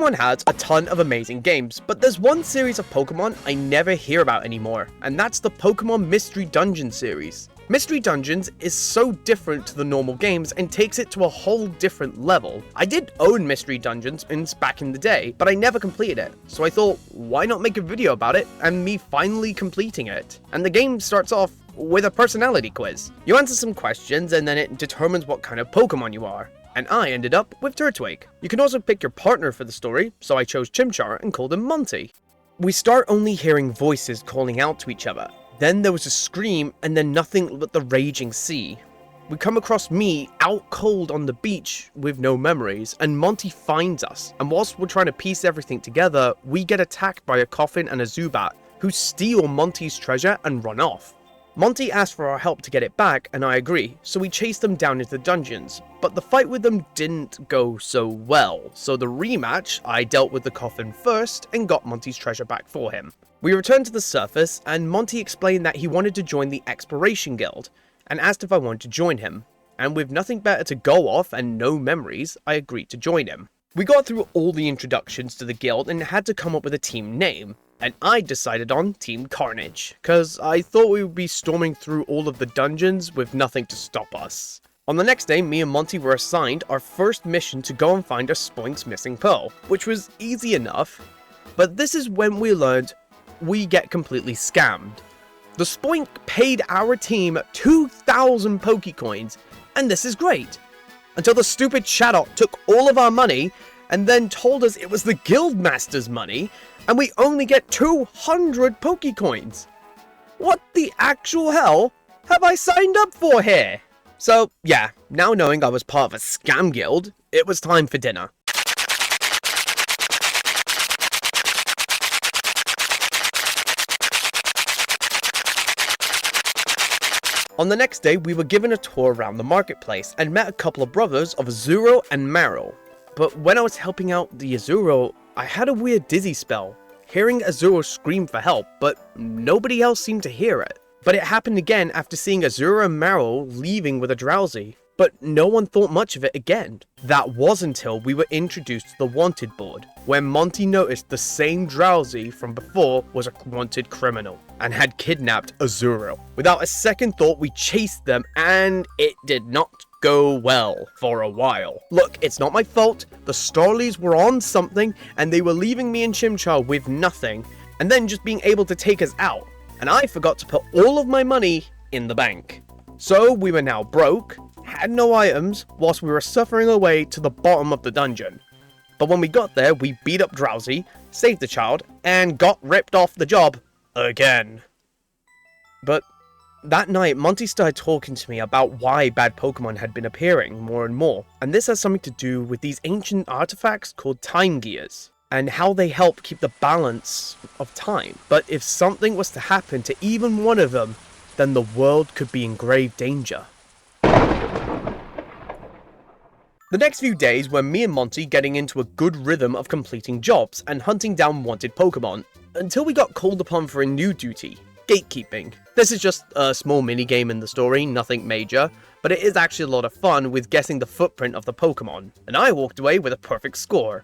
Pokemon has a ton of amazing games, but there's one series of Pokemon I never hear about anymore, and that's the Pokemon Mystery Dungeon series. Mystery Dungeons is so different to the normal games and takes it to a whole different level. I did own Mystery Dungeons back in the day, but I never completed it, so I thought, why not make a video about it and me finally completing it? And the game starts off with a personality quiz. You answer some questions and then it determines what kind of Pokemon you are. And I ended up with Turtwig. You can also pick your partner for the story, so I chose Chimchar and called him Monty. We start only hearing voices calling out to each other. Then there was a scream and then nothing but the raging sea. We come across me out cold on the beach with no memories, and Monty finds us. And whilst we're trying to piece everything together, we get attacked by a coffin and a Zubat, who steal Monty's treasure and run off. Monty asks for our help to get it back, and I agree, so we chase them down into the dungeons, but the fight with them didn't go so well, so the rematch, I dealt with the coffin first and got Monty's treasure back for him. We returned to the surface, and Monty explained that he wanted to join the Exploration Guild, and asked if I wanted to join him, and with nothing better to go off and no memories, I agreed to join him. We got through all the introductions to the guild and had to come up with a team name. And I decided on Team Carnage, cause I thought we would be storming through all of the dungeons with nothing to stop us. On the next day, me and Monty were assigned our first mission to go and find a Spoink's missing pearl, which was easy enough, but this is when we learned we get completely scammed. The Spoink paid our team 2,000 Pokecoins, and this is great, until the stupid Chatot took all of our money and then told us it was the Guildmaster's money, and we only get 200 Pokecoins. What the actual hell have I signed up for here? So yeah, now knowing I was part of a scam guild, it was time for dinner. On the next day, we were given a tour around the marketplace and met a couple of brothers of Azuro and Meryl. But when I was helping out the Azuro, I had a weird dizzy spell, hearing Azuro scream for help, but nobody else seemed to hear it. But it happened again after seeing Azuro and Meryl leaving with a Drowsy, but no one thought much of it again. That was until we were introduced to the wanted board, where Monty noticed the same Drowsy from before was a wanted criminal, and had kidnapped Azuro. Without a second thought, we chased them, and it did not go well for a while. Look, it's not my fault. The Starlies were on something, and they were leaving me and Chimchar with nothing, and then just being able to take us out. And I forgot to put all of my money in the bank. So we were now broke, had no items, whilst we were suffering our way to the bottom of the dungeon. But when we got there, we beat up Drowsy, saved the child, and got ripped off the job again. But that night, Monty started talking to me about why bad Pokemon had been appearing more and more, and this has something to do with these ancient artifacts called time gears, and how they help keep the balance of time. But if something was to happen to even one of them, then the world could be in grave danger. The next few days were me and Monty getting into a good rhythm of completing jobs and hunting down wanted Pokemon, until we got called upon for a new duty. Gatekeeping. This is just a small minigame in the story, nothing major, but it is actually a lot of fun with guessing the footprint of the Pokemon, and I walked away with a perfect score.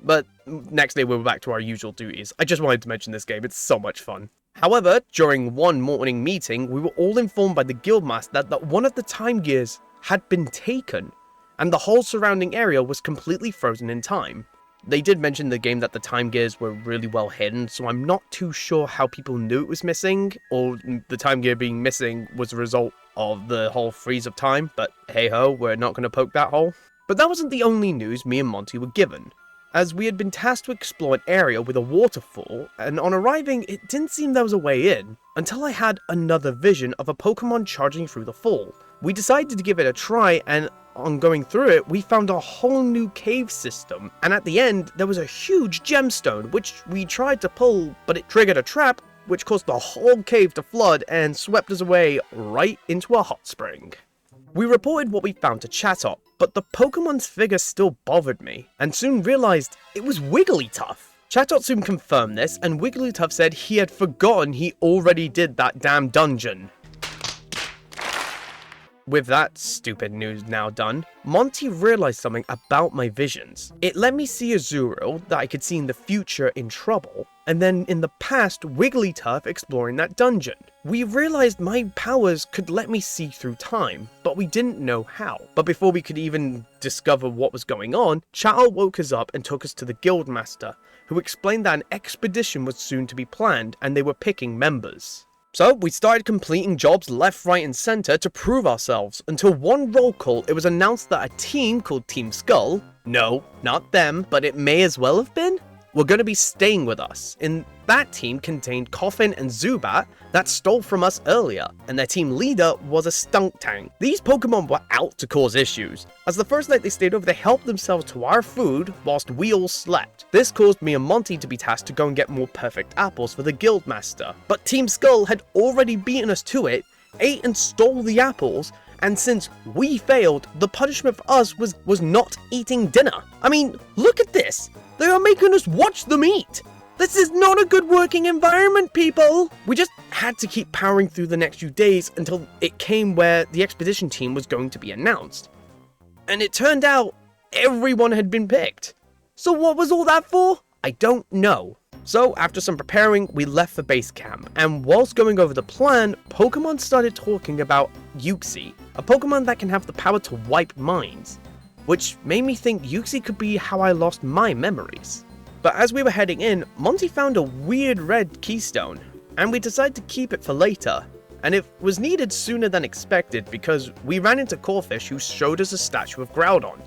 But next day we were back to our usual duties. I just wanted to mention this game, it's so much fun. However, during one morning meeting, we were all informed by the Guildmaster that one of the time gears had been taken, and the whole surrounding area was completely frozen in time. They did mention in the game that the time gears were really well hidden, so I'm not too sure how people knew it was missing, or the time gear being missing was a result of the whole freeze of time, but hey ho, we're not going to poke that hole. But that wasn't the only news me and Monty were given, as we had been tasked to explore an area with a waterfall, and on arriving, it didn't seem there was a way in, until I had another vision of a Pokemon charging through the fall. We decided to give it a try, and on going through it, we found a whole new cave system, and at the end, there was a huge gemstone, which we tried to pull, but it triggered a trap, which caused the whole cave to flood and swept us away right into a hot spring. We reported what we found to Chatot, but the Pokemon's figure still bothered me, and soon realized it was Wigglytuff. Chatot soon confirmed this, and Wigglytuff said he had forgotten he already did that damn dungeon. With that stupid news now done, Monty realized something about my visions. It let me see Azurill that I could see in the future in trouble, and then in the past Wigglytuff exploring that dungeon. We realized my powers could let me see through time, but we didn't know how. But before we could even discover what was going on, Chow woke us up and took us to the Guildmaster, who explained that an expedition was soon to be planned and they were picking members. So we started completing jobs left, right and center to prove ourselves, until one roll call it was announced that a team called Team Skull, no, not them, but it may as well have been, were going to be staying with us. And that team contained Coffin and Zubat that stole from us earlier, and their team leader was a Stunk Tank. These Pokemon were out to cause issues, as the first night they stayed over they helped themselves to our food whilst we all slept. This caused me and Monty to be tasked to go and get more perfect apples for the Guildmaster, but Team Skull had already beaten us to it, ate and stole the apples, and since we failed, the punishment for us was not eating dinner. I mean, look at this! They are making us watch them eat! This is not a good working environment, people! We just had to keep powering through the next few days until it came where the expedition team was going to be announced. And it turned out everyone had been picked. So what was all that for? I don't know. So after some preparing, we left the base camp, and whilst going over the plan, Pokemon started talking about Uxie, a Pokemon that can have the power to wipe minds, which made me think Uxie could be how I lost my memories. But as we were heading in, Monty found a weird red keystone, and we decided to keep it for later. And it was needed sooner than expected because we ran into Corfish who showed us a statue of Groudon.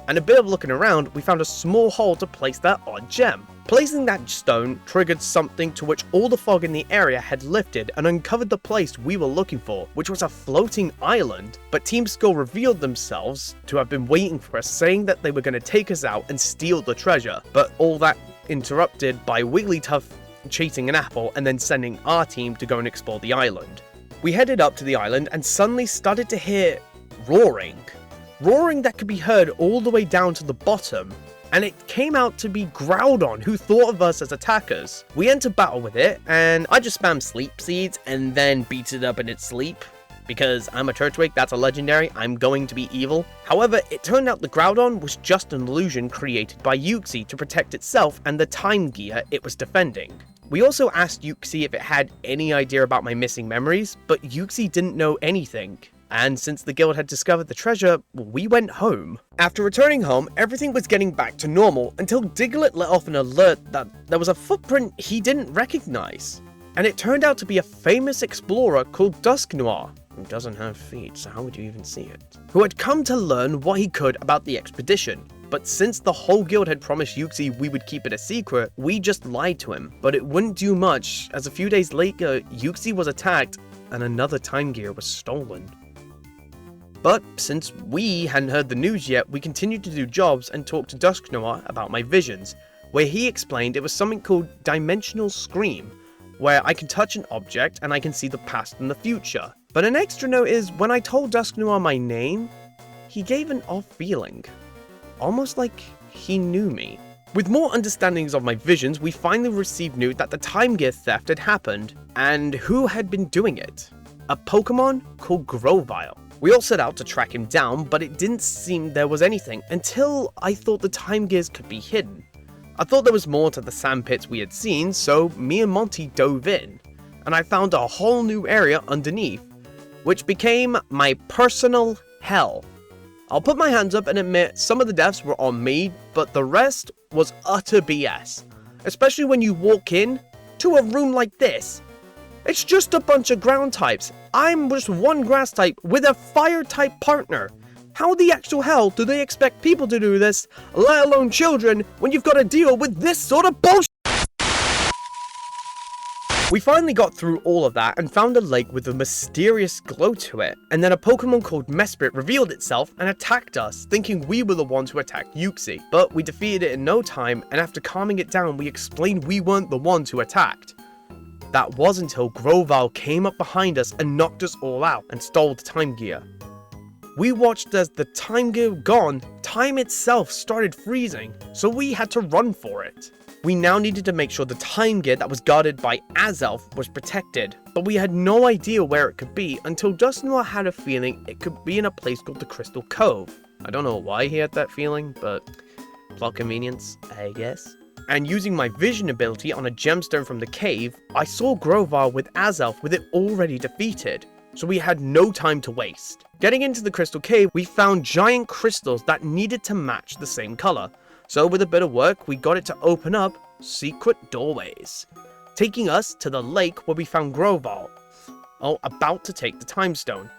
And a bit of looking around, we found a small hole to place that odd gem. Placing that stone triggered something to which all the fog in the area had lifted and uncovered the place we were looking for, which was a floating island. But Team Skull revealed themselves to have been waiting for us, saying that they were going to take us out and steal the treasure. But all that interrupted by Wigglytuff chasing an apple and then sending our team to go and explore the island. We headed up to the island and suddenly started to hear roaring. Roaring that could be heard all the way down to the bottom, and it came out to be Groudon, who thought of us as attackers. We entered battle with it, and I just spammed Sleep Seeds and then beat it up in its sleep. Because I'm a Turtwig, that's a legendary, I'm going to be evil. However, it turned out the Groudon was just an illusion created by Uxie to protect itself and the time gear it was defending. We also asked Uxie if it had any idea about my missing memories, but Uxie didn't know anything. And since the guild had discovered the treasure, we went home. After returning home, everything was getting back to normal until Diglett let off an alert that there was a footprint he didn't recognize. And it turned out to be a famous explorer called Dusknoir, who doesn't have feet, so how would you even see it? Who had come to learn what he could about the expedition. But since the whole guild had promised Uxie we would keep it a secret, we just lied to him. But it wouldn't do much, as a few days later, Uxie was attacked and another time gear was stolen. But since we hadn't heard the news yet, we continued to do jobs and talk to Dusknoir about my visions, where he explained it was something called Dimensional Scream, where I can touch an object and I can see the past and the future. But an extra note is, when I told Dusknoir my name, he gave an off feeling. Almost like he knew me. With more understandings of my visions, we finally received news that the time gear theft had happened, and who had been doing it? A Pokemon called Grovyle. We all set out to track him down, but it didn't seem there was anything until I thought the time gears could be hidden. I thought there was more to the sandpits we had seen, so me and Monty dove in, and I found a whole new area underneath, which became my personal hell. I'll put my hands up and admit some of the deaths were on me, but the rest was utter BS. Especially when you walk in to a room like this. It's just a bunch of ground types. I'm just one grass type with a fire type partner. How the actual hell do they expect people to do this, let alone children, when you've got to deal with this sort of bullshit? We finally got through all of that and found a lake with a mysterious glow to it, and then a Pokemon called Mesprit revealed itself and attacked us, thinking we were the ones who attacked Uxie. But we defeated it in no time, and after calming it down, we explained we weren't the ones who attacked. That was until Grovyle came up behind us and knocked us all out and stole the time gear. We watched as the time gear gone, time itself started freezing, so we had to run for it. We now needed to make sure the time gear that was guarded by Azelf was protected, but we had no idea where it could be until Dustin Noir had a feeling it could be in a place called the Crystal Cove. I don't know why he had that feeling, but plot convenience, I guess. And using my vision ability on a gemstone from the cave, I saw Grovar with Azelf with it already defeated, so we had no time to waste. Getting into the Crystal Cave, we found giant crystals that needed to match the same color, so with a bit of work, we got it to open up secret doorways, taking us to the lake where we found Grovar, about to take the time stone.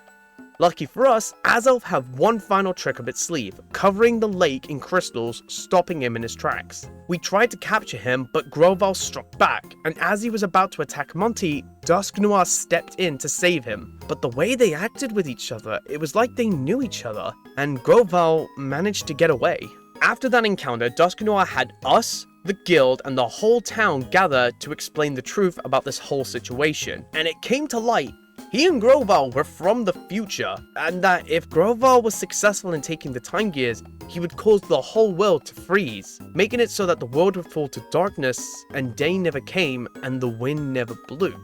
Lucky for us, Azelf had one final trick up its sleeve, covering the lake in crystals, stopping him in his tracks. We tried to capture him, but Grovar struck back, and as he was about to attack Monty, Dusk Noir stepped in to save him. But the way they acted with each other, it was like they knew each other, and Grovar managed to get away. After that encounter, Dusk Noir had us, the guild, and the whole town gather to explain the truth about this whole situation, and it came to light. He and Grovar were from the future, and that if Grovar was successful in taking the time gears, he would cause the whole world to freeze, making it so that the world would fall to darkness, and day never came, and the wind never blew.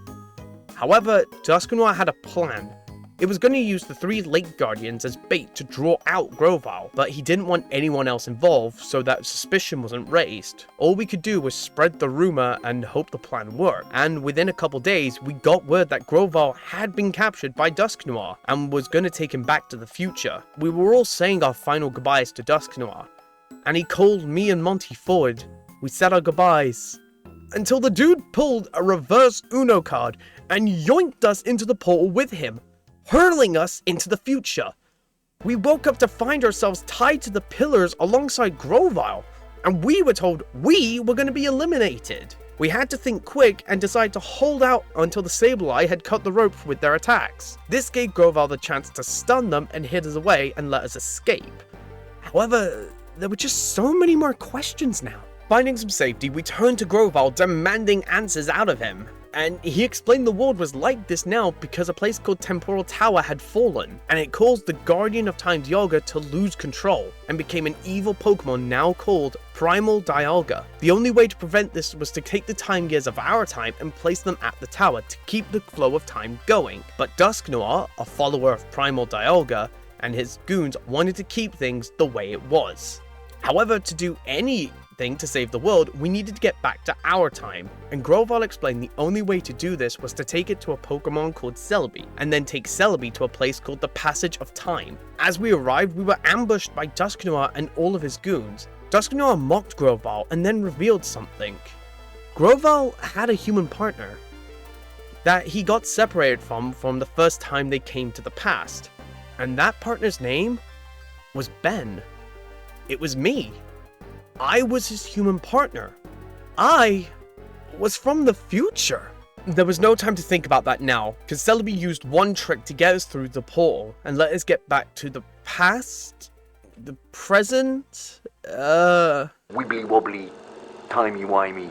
However, Dusk Noir had a plan. It was going to use the 3 Lake Guardians as bait to draw out Grovar, but he didn't want anyone else involved so that suspicion wasn't raised. All we could do was spread the rumor and hope the plan worked, and within a couple days we got word that Grovar had been captured by Dusk Noir and was going to take him back to the future. We were all saying our final goodbyes to Dusk Noir, and he called me and Monty forward. We said our goodbyes, until the dude pulled a reverse Uno card and yoinked us into the portal with him, hurling us into the future. We woke up to find ourselves tied to the pillars alongside Grovar, and we were told we were going to be eliminated. We had to think quick and decide to hold out until the Sableye had cut the rope with their attacks. This gave Grovar the chance to stun them and hid us away and let us escape. However, there were just so many more questions now. Finding some safety, we turned to Grovar, demanding answers out of him. And he explained the world was like this now because a place called Temporal Tower had fallen, and it caused the Guardian of Time Dialga to lose control, and became an evil Pokemon now called Primal Dialga. The only way to prevent this was to take the time gears of our time and place them at the tower to keep the flow of time going. But Dusk Noir, a follower of Primal Dialga, and his goons wanted to keep things the way it was. However, to do anything to save the world, we needed to get back to our time, and Grovar explained the only way to do this was to take it to a Pokemon called Celebi, and then take Celebi to a place called the Passage of Time. As we arrived, we were ambushed by Dusk Noir and all of his goons. Dusk Noir mocked Grovar and then revealed something. Grovar had a human partner that he got separated from the first time they came to the past, and that partner's name was Ben. It was me. I was his human partner. I was from the future. There was no time to think about that now, because Celebi used one trick to get us through the portal and let us get back to the past, the present, wibbly wobbly, timey-wimey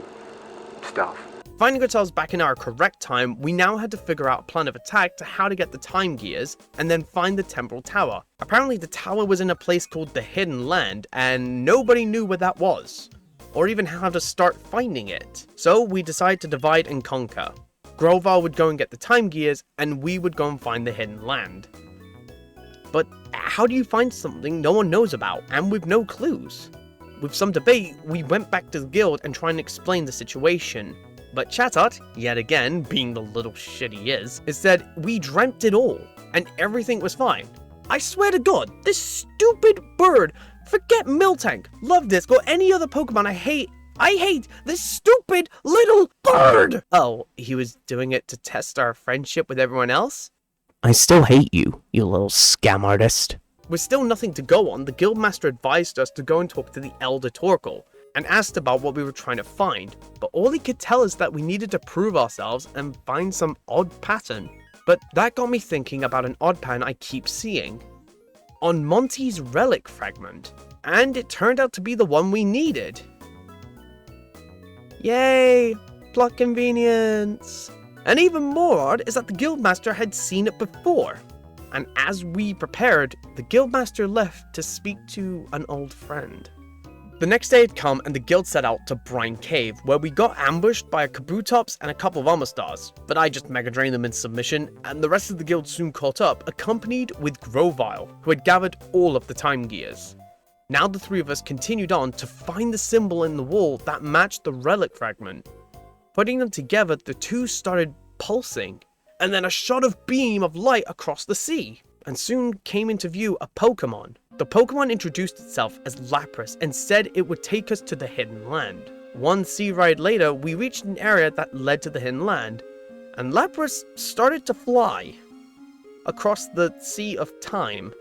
stuff. Finding ourselves back in our correct time, we now had to figure out a plan of attack to how to get the time gears, and then find the Temporal Tower. Apparently the tower was in a place called the Hidden Land, and nobody knew where that was, or even how to start finding it. So we decided to divide and conquer. Grovar would go and get the time gears, and we would go and find the Hidden Land. But how do you find something no one knows about, and with no clues? With some debate, we went back to the guild and tried to explain the situation. But Chatot, yet again, being the little shit he is, said we dreamt it all, and everything was fine. I swear to God, this stupid bird, forget Miltank, Luvdisc, or any other Pokemon I hate this stupid little bird! Oh, he was doing it to test our friendship with everyone else? I still hate you, you little scam artist. With still nothing to go on, the Guildmaster advised us to go and talk to the Elder Torkoal, and asked about what we were trying to find, but all he could tell us that we needed to prove ourselves and find some odd pattern. But that got me thinking about an odd pattern I keep seeing on Monty's relic fragment, and it turned out to be the one we needed. Yay! Plot convenience! And even more odd is that the Guildmaster had seen it before. and as we prepared, the guildmaster left to speak to an old friend. The next day had come and the guild set out to Brine Cave, where we got ambushed by a Kabutops and a couple of armor stars, but I just mega drained them in submission, and the rest of the guild soon caught up, accompanied with Grovyle, who had gathered all of the time gears. Now the three of us continued on to find the symbol in the wall that matched the relic fragment. Putting them together, the two started pulsing, and then a shot of beam of light across the sea, and soon came into view a Pokemon. The Pokemon introduced itself as Lapras and said it would take us to the Hidden Land. One sea ride later, we reached an area that led to the Hidden Land, and Lapras started to fly across the Sea of Time.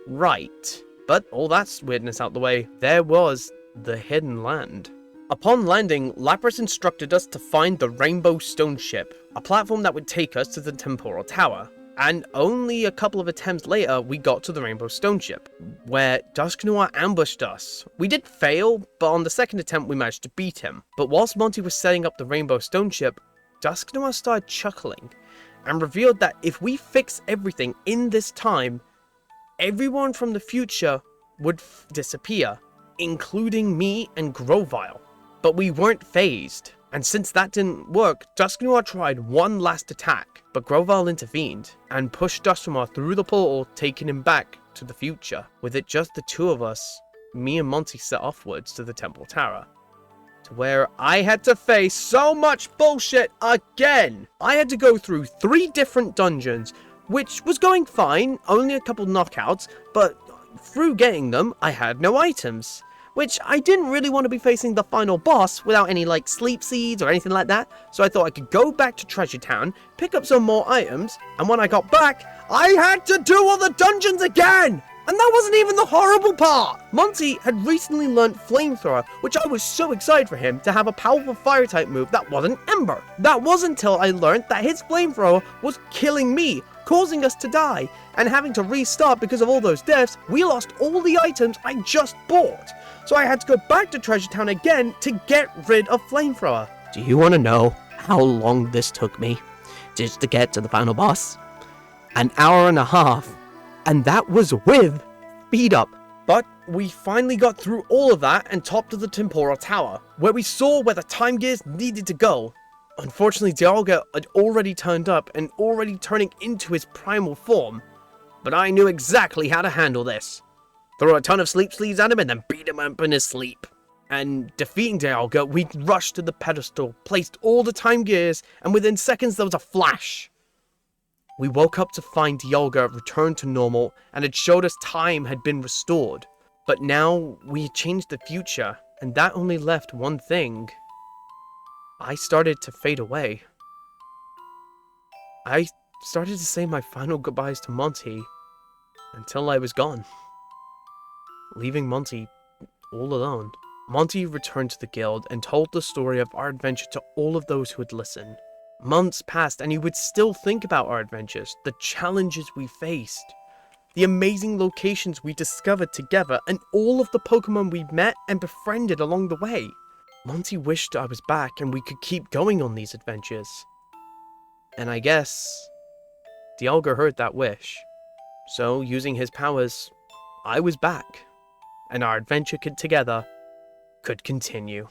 Right. But all that weirdness out the way, there was the Hidden Land. Upon landing, Lapras instructed us to find the Rainbow Stone Ship, a platform that would take us to the Temporal Tower. And only a couple of attempts later, we got to the Rainbow Stone Ship, where Dusknoir ambushed us. We did fail, but on the second attempt we managed to beat him. But whilst Monty was setting up the Rainbow Stone Ship, Dusknoir started chuckling, and revealed that if we fix everything in this time, everyone from the future would disappear, including me and Grovyle. But we weren't phased. And since that didn't work, Dusknoir tried one last attack, but Grovyle intervened and pushed Dusknoir through the portal, taking him back to the future. With it just the two of us, me and Monty set offwards to the Temple Tower, to where I had to face so much bullshit again. I had to go through 3 different dungeons, which was going fine, only a couple knockouts, but through getting them, I had no items. Which I didn't really want to be facing the final boss without any like sleep seeds or anything like that, so I thought I could go back to Treasure Town, pick up some more items, and when I got back, I had to do all the dungeons again! And that wasn't even the horrible part! Monty had recently learnt Flamethrower, which I was so excited for him to have a powerful fire type move that wasn't Ember. That wasn't until I learned that his Flamethrower was killing me, causing us to die, and having to restart because of all those deaths, we lost all the items I just bought. So I had to go back to Treasure Town again to get rid of Flamethrower. Do you want to know how long this took me just to get to the final boss? An hour and a half, and that was with speed up. But we finally got through all of that and topped of the Temporal Tower, where we saw where the time gears needed to go. Unfortunately, Dialga had already turned up and already turning into his primal form, but I knew exactly how to handle this. Throw a ton of sleep sleeves at him and then beat him up in his sleep. And defeating Dialga, we rushed to the pedestal, placed all the time gears, and within seconds there was a flash. We woke up to find Dialga returned to normal and had showed us time had been restored. But now we had changed the future, and that only left one thing. I started to fade away. I started to say my final goodbyes to Monty until I was gone, leaving Monty all alone. Monty returned to the guild and told the story of our adventure to all of those who had listened. Months passed and he would still think about our adventures, the challenges we faced, the amazing locations we discovered together, and all of the Pokemon we met and befriended along the way. Monty wished I was back and we could keep going on these adventures. And I guess Dialga heard that wish. So, using his powers, I was back, and our adventure together could continue.